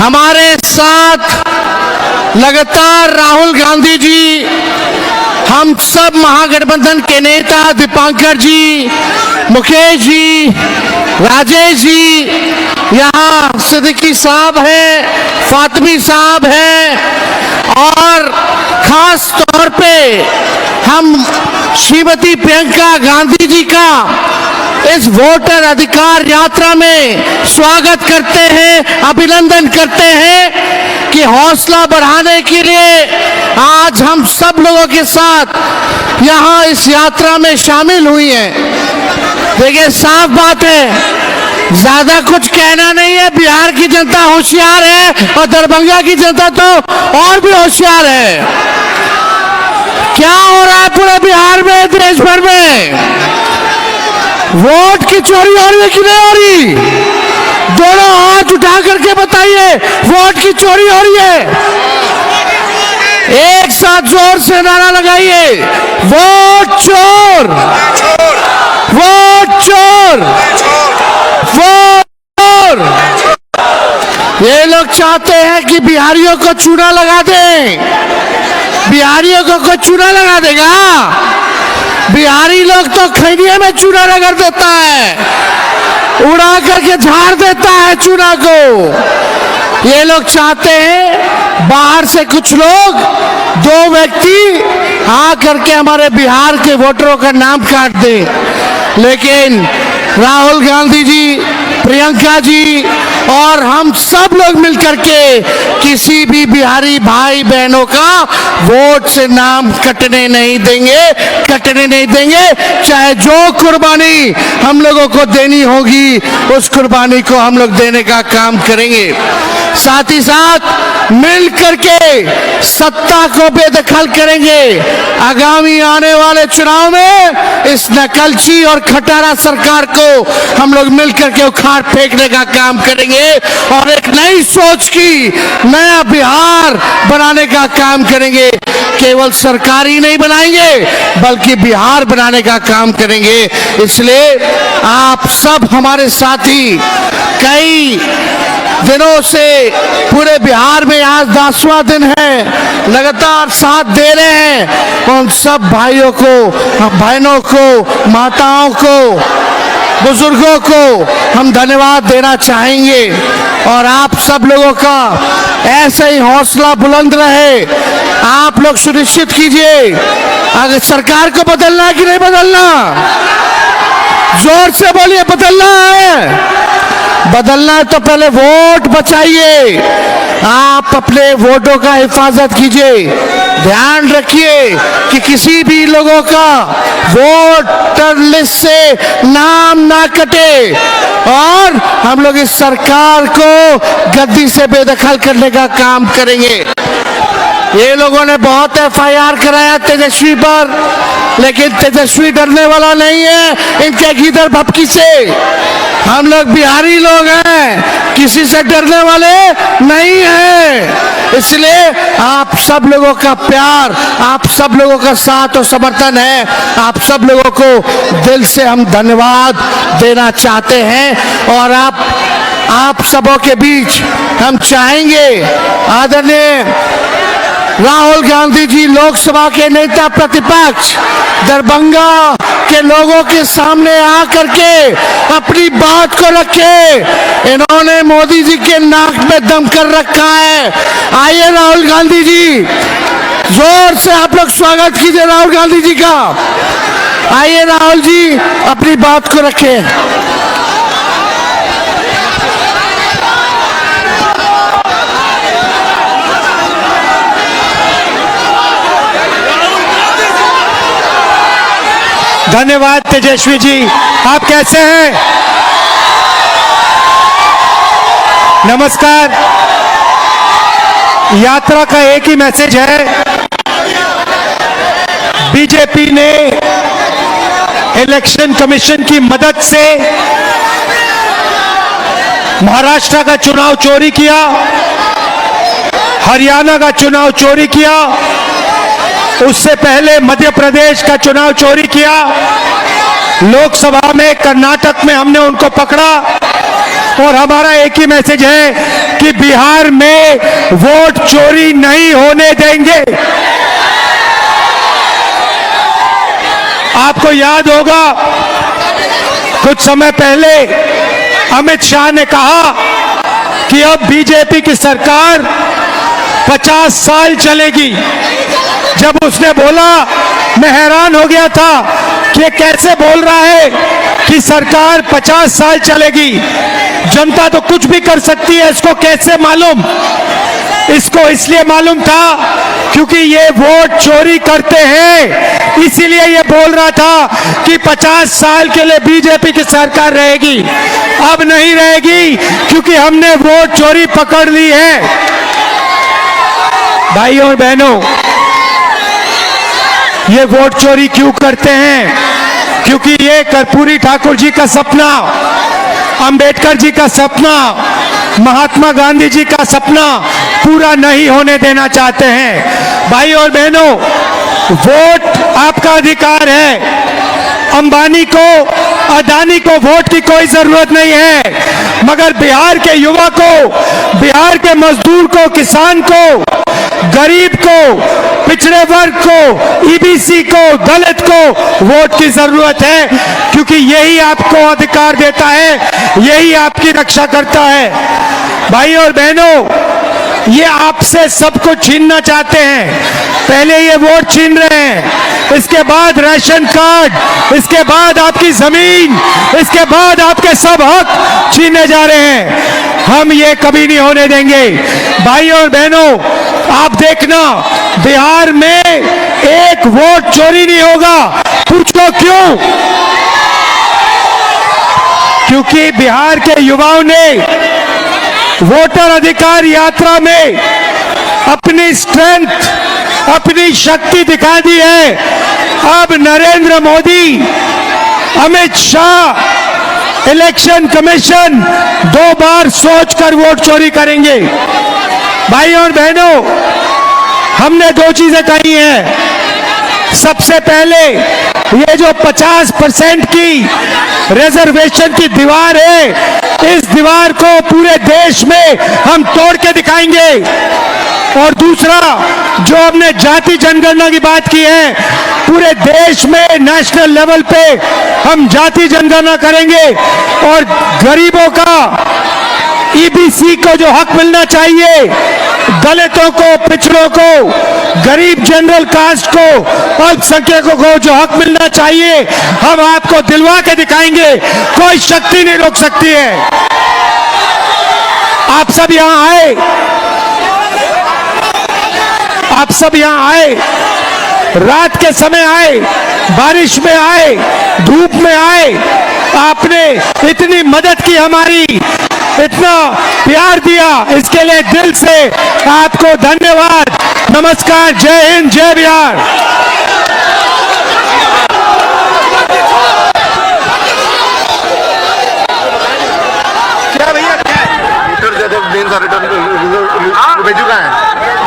हमारे साथ लगातार राहुल गांधी जी, हम सब महागठबंधन के नेता दीपांकर जी, मुकेश जी, राजेश जी, यहाँ सिद्दीकी साहब है, फातिमी साहब है, और खास तौर पे हम श्रीमती प्रियंका गांधी जी का इस वोटर अधिकार यात्रा में स्वागत करते हैं, अभिनंदन करते हैं कि हौसला बढ़ाने के लिए आज हम सब लोगों के साथ यहाँ इस यात्रा में शामिल हुई हैं। देखिए, साफ बात है, ज्यादा कुछ कहना नहीं है। बिहार की जनता होशियार है और दरभंगा की जनता तो और भी होशियार है। क्या हो रहा है पूरे बिहार में, देश भर में? वोट की चोरी हो रही है कि नहीं हो रही? दोनों हाथ उठा करके बताइए, वोट की चोरी हो रही है? एक साथ जोर से नारा लगाइए, वोट चोर, वोट चोर, वोट चोर। ये लोग चाहते हैं कि बिहारियों को चूना लगा दें। बिहारियों को कोई चूना लगा देगा? बिहारी लोग तो खैनिया में चूना रगड़ देता है, उड़ा करके झाड़ देता है चूना को। ये लोग चाहते हैं बाहर से कुछ लोग, दो व्यक्ति आ करके हमारे बिहार के वोटरों का नाम काट दे। लेकिन राहुल गांधी जी, प्रियंका जी और हम सब लोग मिलकर के किसी भी बिहारी भाई बहनों का वोट से नाम कटने नहीं देंगे, कटने नहीं देंगे। चाहे जो कुर्बानी हम लोगों को देनी होगी, उस कुर्बानी को हम लोग देने का काम करेंगे। साथ ही साथ मिल करके सत्ता को बेदखल करेंगे। आगामी आने वाले चुनाव में इस नकलची और खटारा सरकार को हम लोग मिल करके उखाड़ फेंकने का काम करेंगे और एक नई सोच की, नया बिहार बनाने का काम करेंगे। केवल सरकार ही नहीं बनाएंगे, बल्कि बिहार बनाने का काम करेंगे। इसलिए आप सब हमारे साथी कई दिनों से पूरे बिहार में आज 10वां दिन है, लगातार साथ दे रहे हैं। उन सब भाइयों को, बहनों को, माताओं को, बुजुर्गों को हम धन्यवाद देना चाहेंगे। और आप सब लोगों का ऐसे ही हौसला बुलंद रहे। आप लोग सुनिश्चित कीजिए, अगर सरकार को बदलना है कि नहीं बदलना? जोर से बोलिए, बदलना है। बदलना है तो पहले वोट बचाइए। आप अपने वोटों का हिफाजत कीजिए। ध्यान रखिए कि किसी भी लोगों का वोटर लिस्ट से नाम ना कटे और हम लोग इस सरकार को गद्दी से बेदखल करने का काम करेंगे। ये लोगों ने बहुत FIR कराया तेजस्वी पर, लेकिन तेजस्वी डरने वाला नहीं है इनके गीदड़ भपकी से। हम लोग बिहारी लोग हैं, किसी से डरने वाले नहीं हैं। इसलिए आप सब लोगों का प्यार, आप सब लोगों का साथ और समर्थन है। आप सब लोगों को दिल से हम धन्यवाद देना चाहते हैं। और आप सबों के बीच हम चाहेंगे, आदरणीय राहुल गांधी जी लोकसभा के नेता प्रतिपक्ष दरभंगा के लोगों के सामने आकर के अपनी बात को रखे। इन्होंने मोदी जी के नाक में दम कर रखा है। आइए राहुल गांधी जी, जोर से आप लोग स्वागत कीजिए राहुल गांधी जी का। आइए राहुल जी, अपनी बात को रखें। धन्यवाद तेजस्वी जी, आप कैसे हैं? नमस्कार। यात्रा का एक ही मैसेज है, बीजेपी ने इलेक्शन कमीशन की मदद से महाराष्ट्र का चुनाव चोरी किया, हरियाणा का चुनाव चोरी किया, उससे पहले मध्य प्रदेश का चुनाव चोरी किया, लोकसभा में कर्नाटक में हमने उनको पकड़ा। और हमारा एक ही मैसेज है कि बिहार में वोट चोरी नहीं होने देंगे। आपको याद होगा कुछ समय पहले अमित शाह ने कहा कि अब बीजेपी की सरकार 50 साल चलेगी। जब उसने बोला, मैं हैरान हो गया था कि कैसे बोल रहा है कि सरकार 50 साल चलेगी। जनता तो कुछ भी कर सकती है, इसको कैसे मालूम? इसको इसलिए मालूम था क्योंकि ये वोट चोरी करते हैं, इसीलिए ये बोल रहा था कि 50 साल के लिए बीजेपी की सरकार रहेगी। अब नहीं रहेगी क्योंकि हमने वोट चोरी पकड़ ली है। भाइयों और बहनों, ये वोट चोरी क्यों करते हैं? क्योंकि ये कर्पूरी ठाकुर जी का सपना, अंबेडकर जी का सपना, महात्मा गांधी जी का सपना पूरा नहीं होने देना चाहते हैं। भाइयों और बहनों, वोट आपका अधिकार है। अंबानी को, अदानी को वोट की कोई जरूरत नहीं है, मगर बिहार के युवा को, बिहार के मजदूर को, किसान को, गरीब को, पिछड़े वर्ग को, ईबीसी को, दलित को वोट की जरूरत है, क्योंकि यही आपको अधिकार देता है, यही आपकी रक्षा करता है। भाइयों और बहनों, ये आपसे सब कुछ छीनना चाहते हैं। पहले ये वोट छीन रहे हैं, इसके बाद राशन कार्ड, इसके बाद आपकी जमीन, इसके बाद आपके सब हक छीनने जा रहे हैं। हम ये कभी नहीं होने देंगे। भाइयों और बहनों, आप देखना, बिहार में एक वोट चोरी नहीं होगा। पूछो क्यों? क्योंकि बिहार के युवाओं ने वोटर अधिकार यात्रा में अपनी स्ट्रेंथ, अपनी शक्ति दिखा दी है। अब नरेंद्र मोदी, अमित शाह, इलेक्शन कमीशन 2 बार सोचकर वोट चोरी करेंगे। भाइयों और बहनों, हमने 2 चीजें कही हैं। सबसे पहले, ये जो 50% की रिजर्वेशन की दीवार है, इस दीवार को पूरे देश में हम तोड़ के दिखाएंगे। और दूसरा, जो हमने जाति जनगणना की बात की है, पूरे देश में नेशनल लेवल पे हम जाति जनगणना करेंगे और गरीबों का, ईबीसी को जो हक मिलना चाहिए, दलितों को, पिछड़ों को, गरीब जनरल कास्ट को, अल्पसंख्यकों को जो हक मिलना चाहिए, हम आपको दिलवा के दिखाएंगे। कोई शक्ति नहीं रोक सकती है। आप सब यहां आए, आप सब यहां आए, रात के समय आए, बारिश में आए, धूप में आए, आपने इतनी मदद की हमारी, इतना प्यार दिया, इसके लिए दिल से आपको धन्यवाद। नमस्कार, जय हिंद, जय बिहार। क्या भैया, क्या रिटर्न भेजू का है?